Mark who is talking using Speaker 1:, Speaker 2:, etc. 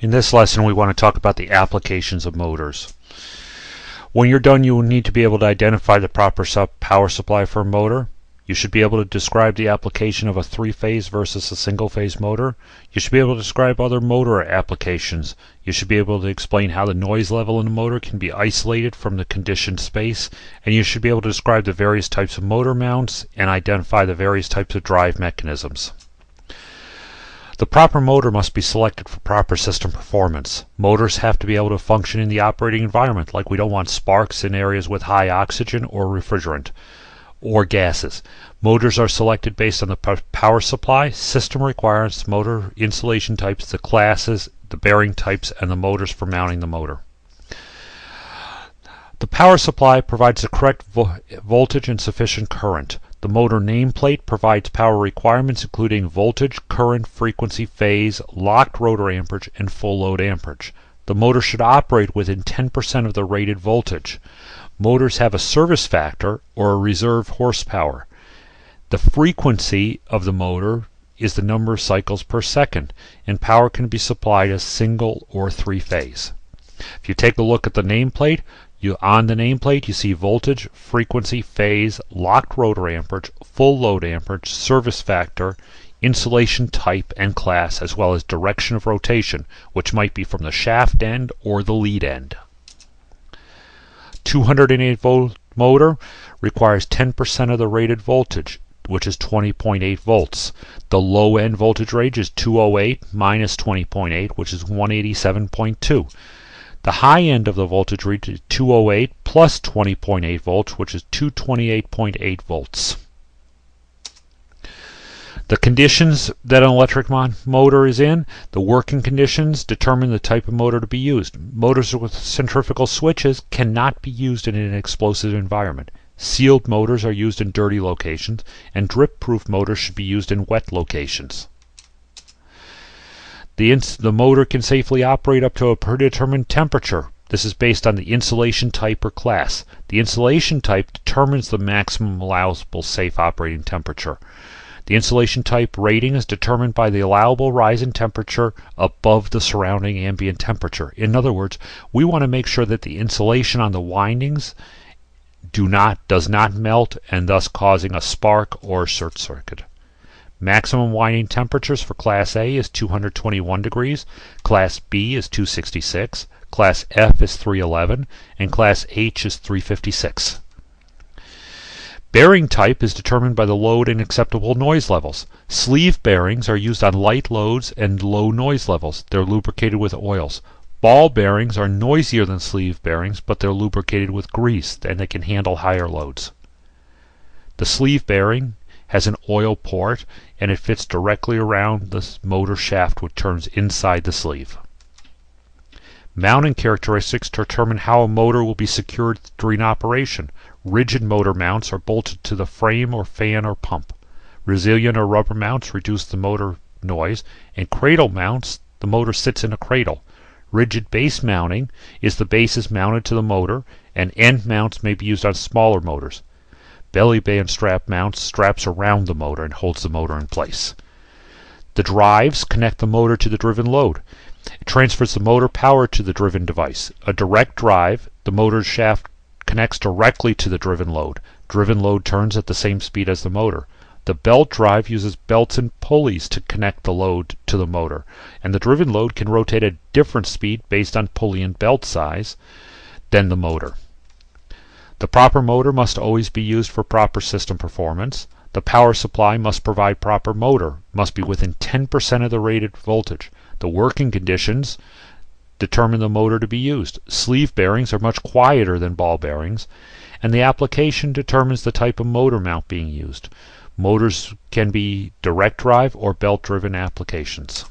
Speaker 1: In this lesson, we want to talk about the applications of motors. When you're done, you will need to be able to identify the proper power supply for a motor. You should be able to describe the application of a three-phase versus a single-phase motor. You should be able to describe other motor applications. You should be able to explain how the noise level in the motor can be isolated from the conditioned space. And you should be able to describe the various types of motor mounts and identify the various types of drive mechanisms. The proper motor must be selected for proper system performance. Motors have to be able to function in the operating environment, like we don't want sparks in areas with high oxygen or refrigerant or gases. Motors are selected based on the power supply, system requirements, motor insulation types, the classes, the bearing types, and the motors for mounting the motor. The power supply provides the correct voltage and sufficient current. The motor nameplate provides power requirements including voltage, current, frequency, phase, locked rotor amperage, and full load amperage. The motor should operate within 10% of the rated voltage. Motors have a service factor or a reserve horsepower. The frequency of the motor is the number of cycles per second, and power can be supplied as single or three-phase. If you take a look at the nameplate, on the nameplate you see voltage, frequency, phase, locked rotor amperage, full load amperage, service factor, insulation type and class, as well as direction of rotation, which might be from the shaft end or the lead end. 208 volt motor requires 10% of the rated voltage, which is 20.8 volts. The low end voltage range is 208 minus 20.8, which is 187.2. The high end of the voltage range is 208 plus 20.8 volts, which is 228.8 volts. The conditions that an electric motor is in, the working conditions determine the type of motor to be used. Motors with centrifugal switches cannot be used in an explosive environment. Sealed motors are used in dirty locations, and drip-proof motors should be used in wet locations. The motor can safely operate up to a predetermined temperature. This is based on the insulation type or class. The insulation type determines the maximum allowable safe operating temperature. The insulation type rating is determined by the allowable rise in temperature above the surrounding ambient temperature. In other words, we want to make sure that the insulation on the windings does not melt, and thus causing a spark or short circuit. Maximum winding temperatures for Class A is 221 degrees, Class B is 266, Class F is 311, and Class H is 356. Bearing type is determined by the load and acceptable noise levels. Sleeve bearings are used on light loads and low noise levels. They're lubricated with oils. Ball bearings are noisier than sleeve bearings, but they're lubricated with grease, and they can handle higher loads. The sleeve bearing has an oil port, and it fits directly around the motor shaft, which turns inside the sleeve. Mounting characteristics determine how a motor will be secured during operation. Rigid motor mounts are bolted to the frame or fan or pump. Resilient or rubber mounts reduce the motor noise, and cradle mounts, the motor sits in a cradle. Rigid base mounting is the base is mounted to the motor, and end mounts may be used on smaller motors. Belly band strap mounts straps around the motor and holds the motor in place. The drives connect the motor to the driven load. It transfers the motor power to the driven device. A direct drive, the motor shaft connects directly to the driven load. Driven load turns at the same speed as the motor. The belt drive uses belts and pulleys to connect the load to the motor, and the driven load can rotate at a different speed based on pulley and belt size than the motor. The proper motor must always be used for proper system performance. The power supply must provide proper motor, must be within 10% of the rated voltage. The working conditions determine the motor to be used. Sleeve bearings are much quieter than ball bearings, and the application determines the type of motor mount being used. Motors can be direct drive or belt driven applications.